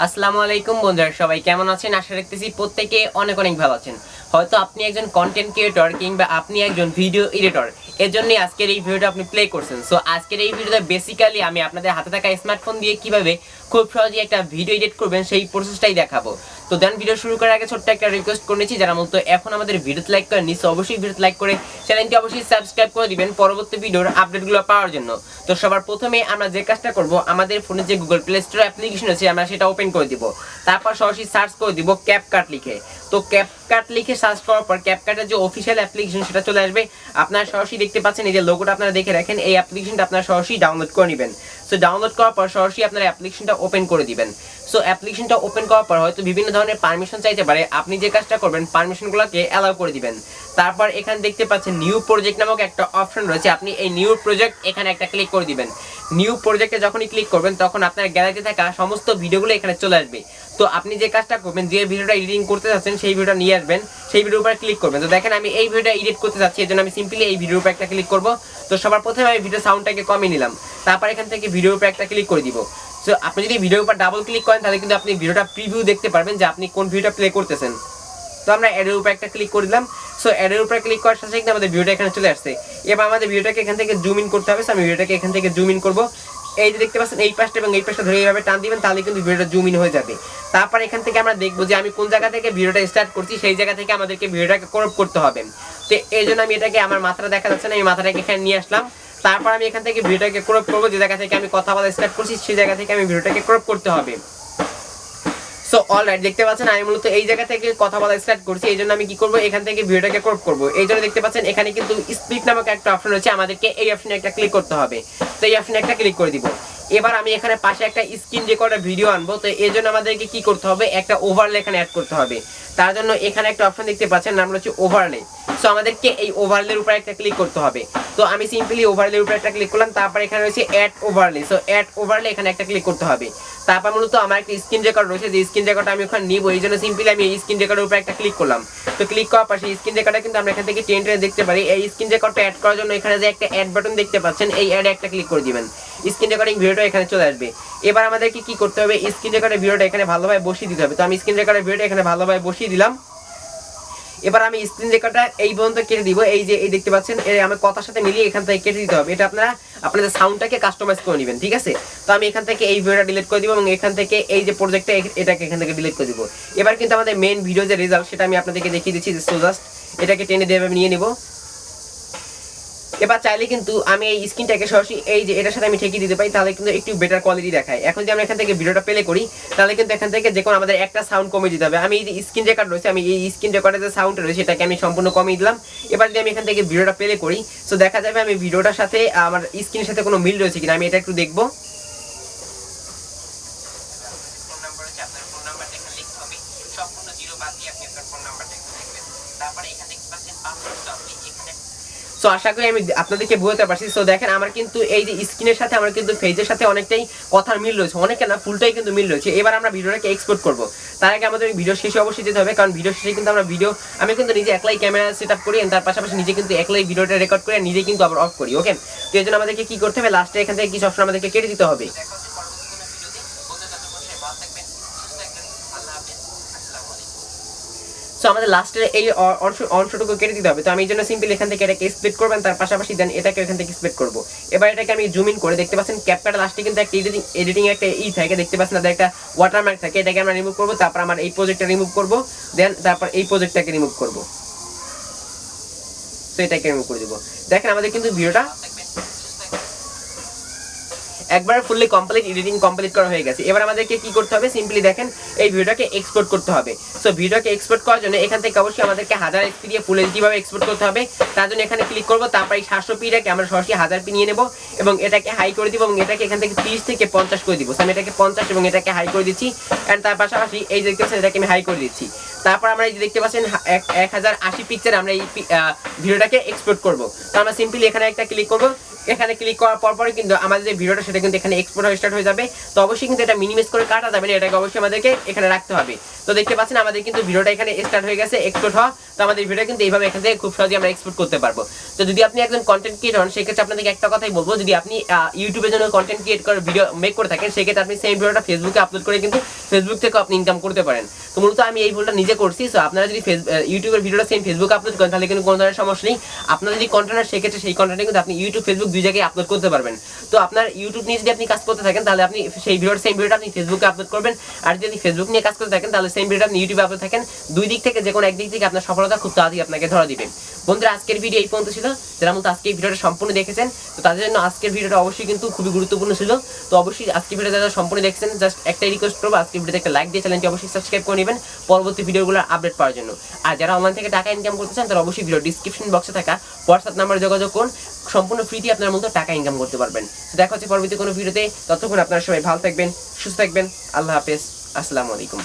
আসসালামু আলাইকুম বন্ধুরা, সবাই কেমন আছেন? আশা রাখতেছি প্রত্যেকে অনেক অনেক ভালো আছেন। হয়তো আপনি একজন কন্টেন্ট ক্রিয়েটর কিংবা আপনি একজন ভিডিও এডিটর, এর জন্যই আজকের এই ভিডিওটা আপনি প্লে করছেন। সো আজকের এই ভিডিওতে বেসিক্যালি আমি আপনাদের হাতে থাকা স্মার্টফোন দিয়ে কিভাবে খুব সহজেই একটা ভিডিও এডিট করবেন সেই প্রসেসটাই দেখাবো। তো দেন ভিডিও শুরু করার আগে ছোট্ট একটা রিকোয়েস্ট করে নিচ্ছি, যারা মূলত এখন আমাদের ভিডিওতে লাইক করেন নিশ্চয়ই অবশ্যই ভিডিওতে লাইক করে চ্যানেলটি অবশ্যই সাবস্ক্রাইব করে দিবেন পরবর্তী ভিডিওর আপডেটগুলো পাওয়ার জন্য। তো সবার প্রথমে আমরা যে কাজটা করব, আমাদের ফোনে যে গুগল প্লে স্টোর অ্যাপ্লিকেশন আছে আমরা সেটা ওপেন করে দিব। তারপর সরাসরি সার্চ করে দিব ক্যাপকাট লিখে। তো ক্যাপকাট লিখে সার্চ করার পর ক্যাপকাটের যে অফিসিয়াল অ্যাপ্লিকেশন সেটা চলে আসবে। আপনারা সরাসরি দেখতে পাচ্ছেন এই যে লোগোটা আপনারা দেখে রাখেন, এই অ্যাপ্লিকেশনটা আপনারা সরাসরি ডাউনলোড করে নেবেন। সো ডাউনলোড করার পর সরাসরি আপনারা অ্যাপ্লিকেশনটা ওপেন করে দিবেন। সো অ্যাপ্লিকেশনটা ওপেন করার পর হয়তো বিভিন্ন ধরনের পারমিশন চাইতে পারে, আপনি যে কাজটা করবেন পারমিশনগুলোকে অ্যালাউ করে দিবেন। তারপর এখানে দেখতে পাচ্ছেন নিউ প্রজেক্ট নামক একটা অপশন রয়েছে, আপনি এই নিউ প্রজেক্ট এখানে একটা ক্লিক করে দিবেন। নিউ প্রজেক্টে যখনই ক্লিক করবেন তখন আপনার গ্যালারিতে থাকা সমস্ত ভিডিওগুলো এখানে চলে আসবে। তো আপনি যে কাজটা করবেন, যে ভিডিওটা এডিটিং করতে যাচ্ছেন সেই ভিডিওটা নিয়ে আসবেন, সেই ভিডিওর উপর ক্লিক করবেন। তো দেখেন আমি এই ভিডিওটা এডিট করতে যাচ্ছি, এজন্য আমি সিম্পলি এই ভিডিওর উপর একটা ক্লিক করব। তো সবার প্রথমে আমি ভিডিও সাউন্ডটাকে কমিয়ে নিলাম, তারপর এখান থেকে ভিডিওর উপর একটা ক্লিক করে দিব। সো আপনি যদি ভিডিওর উপর ডাবল ক্লিক করেন তাহলে কিন্তু আপনি ভিডিওটা প্রিভিউ দেখতে পারবেন যে আপনি কোন ভিডিওটা প্লে করতেছেন। তো আমরা অ্যাডের উপর একটা ক্লিক করে দিলাম। সো অ্যাডের উপর ক্লিক করার সাথে সাথে আমাদের ভিডিওটা এখানে চলে আসছে। এবার আমাদের ভিডিওটাকে এখান থেকে জুম ইন করতে হবে। সো আমি ভিডিওটাকে এখান থেকে জুম ইন করব। এই যে দেখতে পাচ্ছেন এই পাশটা এবং এই পাশটা ধরে এইভাবে টান দিবেন, তাহলে কিন্তু ভিডিওটা জুম ইন হয়ে যাবে। তারপর এখান থেকে আমরা দেখবো যে আমি কোন জায়গা থেকে ভিডিওটা স্টার্ট করছি, সেই জায়গা থেকে আমাদেরকে ভিডিওটাকে ক্রপ করতে হবে। তো এই জন্য আমি এটাকে, আমার মাথাটা দেখা যাচ্ছে না, এই মাথাটাকে এখানে নিয়ে আসলাম। তারপর আমি এখান থেকে ভিডিওটাকে ক্রপ করবো, যে জায়গা থেকে আমি কথা বলা স্টার্ট করছি সেই জায়গা থেকে আমি ভিডিওটাকে ক্রপ করতে হবে। সো অলরাইট, দেখতে পাচ্ছেন আমি মূলত এই জায়গা থেকে কথা বলা স্টার্ট করছি, এই জন্য আমি কি করবো, এখান থেকে ভিডিওটাকে ক্রপ করবো। এই জন্য দেখতে পাচ্ছেন এখানে কিন্তু স্প্লিট নামক একটা অপশন রয়েছে, আমাদেরকে এই অপশনে একটা ক্লিক করতে হবে। তো এই অপশনে একটা ক্লিক করে দিব। এবার আমি এখানে পাশে একটা স্ক্রিন রেকর্ডার ভিডিও আনবো। তো এই জন্য আমাদেরকে কি করতে হবে, একটা ওভারলে এখানে অ্যাড করতে হবে। তার জন্য এখানে একটা অপশন দেখতে পাচ্ছেন, নাম হচ্ছে ওভারলে। সো আমাদেরকে এই ওভারলের উপর একটা ক্লিক করতে হবে। তো আমি সিম্পলি ওভারলের উপর একটা ক্লিক করলাম, তারপর এখানে রয়েছে ad overlay. So ad overlay এখানে একটা ক্লিক করতে হবে। তারপর মূলত আমার একটা স্ক্রিন রেকর্ড রয়েছে, যে স্ক্রিন রেকর্ডটা আমি ওখানে নিব, এই জন্য সিম্পলি আমি এই স্ক্রিন রেকর্ডের উপর একটা ক্লিক করলাম। তো ক্লিক করার পর সেই স্ক্রিন রেকর্ডটা কিন্তু আমরা এখান থেকে টেনে টেনে দেখতে পারি। এই স্ক্রিন রেকর্ডটা অ্যাড করার জন্য এখানে যে একটা অ্যাড বাটন দেখতে পাচ্ছেন, এই অ্যাডে একটা ক্লিক করে দিবেন। স্ক্রিন রেকর্ডিং ভিডিওটা এখানে চলে আসবে। এবার আমাদেরকে কি করতে হবে, স্ক্রিন রেকর্ডের ভিডিওটা এখানে ভালোভাবে বসিয়ে দিতে হবে। তো আমি স্ক্রিন রেকর্ডের ভিডিওটা এখানে ভালোভাবে বসিয়ে দিলাম। এবার আমি স্ক্রিন রেকর্ডটা এই পর্যন্ত কেটে দিব। এই যে এই দেখতে পাচ্ছেন, আমি কথার সাথে মিলিয়ে এখান থেকে কেটে দিতে হবে। এটা আপনারা আপনাদের সাউন্ডটাকে কাস্টমাইজ করে নেবেন, ঠিক আছে? তো আমি এখান থেকে এই ভিডিওটা ডিলিট করে দিব এবং এখান থেকে এই যে প্রজেক্টটা এটাকে এখান থেকে ডিলিট করে দিব। এবার কিন্তু আমাদের মেইন ভিডিও যে রেজাল্ট সেটা আমি আপনাদেরকে দেখিয়ে দিচ্ছি। সো জাস্ট এটাকে টেনে দিয়ে আমি নিয়ে নিব। এবার চাইলে কিন্তু আমি এই স্ক্রিনটাকে সরাসরি এই যে এটার সাথে আমি ঠেকিয়ে দিতে পারি, তাহলে কিন্তু একটু বেটার কোয়ালিটি দেখায়। এখন যদি আমরা এখান থেকে ভিডিওটা প্লে করি তাহলে কিন্তু এখান থেকে যে কোনো আমাদের একটা সাউন্ড কমিয়ে দিতে হবে। আমি এই যে স্ক্রিন রেকর্ড রয়েছে, আমি এই স্ক্রিন রেকর্ডের যে সাউন্ড রয়েছে সেটাকে আমি সম্পূর্ণ কমিয়ে দিলাম। এবার যদি আমি এখান থেকে ভিডিওটা প্লে করি, সো দেখা যাবে আমি ভিডিওটার সাথে আমার স্ক্রিনের সাথে কোনো মিল রয়েছে কিনা, আমি এটা একটু দেখবো। সো আশা করি আমি আপনাদেরকে বোঝাতে পারছি। সো দেখেন আমার কিন্তু এই যে স্ক্রিনের সাথে আমার কিন্তু ফেজের সাথে অনেকটাই কথার মিল রয়েছে, অনেকটা না ফুলটাই কিন্তু মিল রয়েছে। এবার আমরা ভিডিওটাকে এক্সপোর্ট করব। তার আগে আমাদের ভিডিও শেষে অবশ্যই যেতে হবে, কারণ ভিডিও শেষে কিন্তু আমরা আমি কিন্তু নিজে একলাই ক্যামেরা সেট আপ করি, তার পাশাপাশি নিজে কিন্তু একলাই ভিডিওটা রেকর্ড করে নিজে কিন্তু আবার অফ করি। ওকে, তো এই জন্য আমাদেরকে কি করতে হবে, লাস্টে এখান থেকে কিছু অপশন আমাদেরকে কেটে দিতে হবে। সো আমাদের লাস্টের এই অংশটুকু কেটে দিতে হবে। তো আমি এই জন্য সিম্পলি এখান থেকে এটাকে স্প্লিট করবেন, তার পাশাপাশি দেন এটাকে এখান থেকে স্প্লিট করব। এবার এটাকে আমি জুম ইন করে দেখতে পাচ্ছেন ক্যাপকাট লাস্টে কিন্তু একটা এডিটিং একটা থাকে, দেখতে পাচ্ছেন তাদের একটা ওয়াটারমার্ক থাকে, এটাকে আমরা রিমুভ করব। তারপর আমার এই প্রজেক্টটা রিমুভ করব, দেন তারপর এই প্রজেক্টটাকে রিমুভ করব। সো এটাকে রিমুভ করে দেব। দেখেন আমাদের কিন্তু ভিডিওটা একবার ফুললি কমপ্লিট এডিটিং কমপ্লিট করা হয়ে গেছে। এবার আমাদেরকে কি করতে হবে, সিম্পলি দেখেন এই ভিডিওটাকে এক্সপোর্ট করতে হবে। সো ভিডিওকে এক্সপোর্ট করার জন্য এখান থেকে অবশ্যই আমাদেরকে 1000 এসপি দিয়ে ফুল এইচডি ভাবে এক্সপোর্ট করতে হবে। তার জন্য এখানে ক্লিক করব, তারপর এই 700 পিটাকে আমরা সরাসরি 1000 পি নিয়ে নেব এবং এটাকে হাই করে দিব এবং এটাকে এখান থেকে 30 থেকে 50 করে দিব। আমি এটাকে 50 এবং এটাকে হাই করে দিচ্ছি, এন্ড তার পাশাপাশি এই যে দেখতে পাচ্ছেন এটাকে আমি হাই করে দিচ্ছি। তারপর আমরা এই যে দেখতে পাচ্ছেন 1080 পিকচার আমরা এই ভিডিওটাকে এক্সপোর্ট করব। তো আমরা সিম্পলি এখানে একটা ক্লিক করব। এখানে ক্লিক করার পরে কিন্তু আমাদের যে ভিডিওটা সেটা কিন্তু এখানে এক্সপোর্ট হয়ে স্টার্ট হয়ে যাবে। তো অবশ্যই কিন্তু এটা মিনিমাইজ করে কাটা যাবে না, এটাকে অবশ্যই আমাদেরকে এখানে রাখতে হবে। তো দেখতে পাচ্ছেন আমাদের কিন্তু ভিডিওটা এখানে স্টার্ট হয়ে গেছে এক্সপোর্ট হওয়া। তো আমাদের ভিডিও কিন্তু এইভাবে এখান থেকে খুব সহজে আমরা এক্সপোর্ট করতে পারবো। তো যদি আপনি একজন কন্টেন্ট ক্রিয়েটর হন সেক্ষেত্রে আপনাদেরকে একটা কথাই বলবো, যদি আপনি ইউটিউবের জন্য কন্টেন্ট ক্রিয়েট করে ভিডিও মেক করে থাকেন সেক্ষেত্রে আপনি সেম ভিডিওটা ফেসবুকে আপলোড করে কিন্তু ফেসবুক থেকে আপনি ইনকাম করতে পারেন। তো মূলত আমি এই ভুলটা নিজে করছি। সো আপনারা যদি ইউটিউবের ভিডিওটা সেম ফেসবুকে আপলোড করেন তাহলে কিন্তু কোনো ধরনের সমস্যা নেই। আপনার যদি কন্টেন্ট হয় সেক্ষেত্রে সেই কন্টেন্টে কিন্তু আপনি ইউটিউব ফেসবুক দুই জায়গায় আপলোড করতে পারবেন। তো আপনার ইউটিউব নিয়ে যদি আপনি কাজ করতে থাকেন তাহলে আপনি সেই সেম ভিডিওটা আপনি ফেসবুকে আপলোড করবেন, আর যদি আপনি ফেসবুক নিয়ে কাজ করতে থাকেন তাহলে সেম ভিডিওটা আপনি ইউটিউবে আপলোড থাকেন। দুই দিক থেকে যে কোনো একদিক থেকে আপনার সফলতা খুব তাড়াতাড়ি আপনাকে ধরা দিবে। বন্ধুরা আজকের ভিডিও এই পর্যন্ত ছিল। যারা মূলত আজকে এই ভিডিওটা সম্পূর্ণ দেখেছেন তো তাদের জন্য আজকের ভিডিওটা অবশ্যই কিন্তু খুবই গুরুত্বপূর্ণ ছিল। তো অবশ্যই আজকের ভিডিও যারা সম্পূর্ণ দেখছেন জাস্ট একটাই রিকোয়েস্ট করবো, আজকের ভিডিওতে একটা লাইক দিয়ে চ্যানেলটি অবশ্যই সাবস্ক্রাইব করে নেবেন পরবর্তী ভিডিওগুলো আপডেট পাওয়ার জন্য। আর যারা অনলাইন থেকে টাকা ইনকাম করতে চান তারা অবশ্যই ভিডিও ডিসক্রিপশন বক্সে থাকা হোয়াটসঅ্যাপ নাম্বারে যোগাযোগ করুন, সম্পূর্ণ ফ্রিতে আপনার মতো টাকা ইনকাম করতে পারবেন। তো দেখা হচ্ছে পরবর্তী কোনো ভিডিওতে, ততক্ষণ আপনারা সবাই ভালো থাকবেন, সুস্থ থাকবেন। আল্লাহ হাফেজ, আসসালামু আলাইকুম।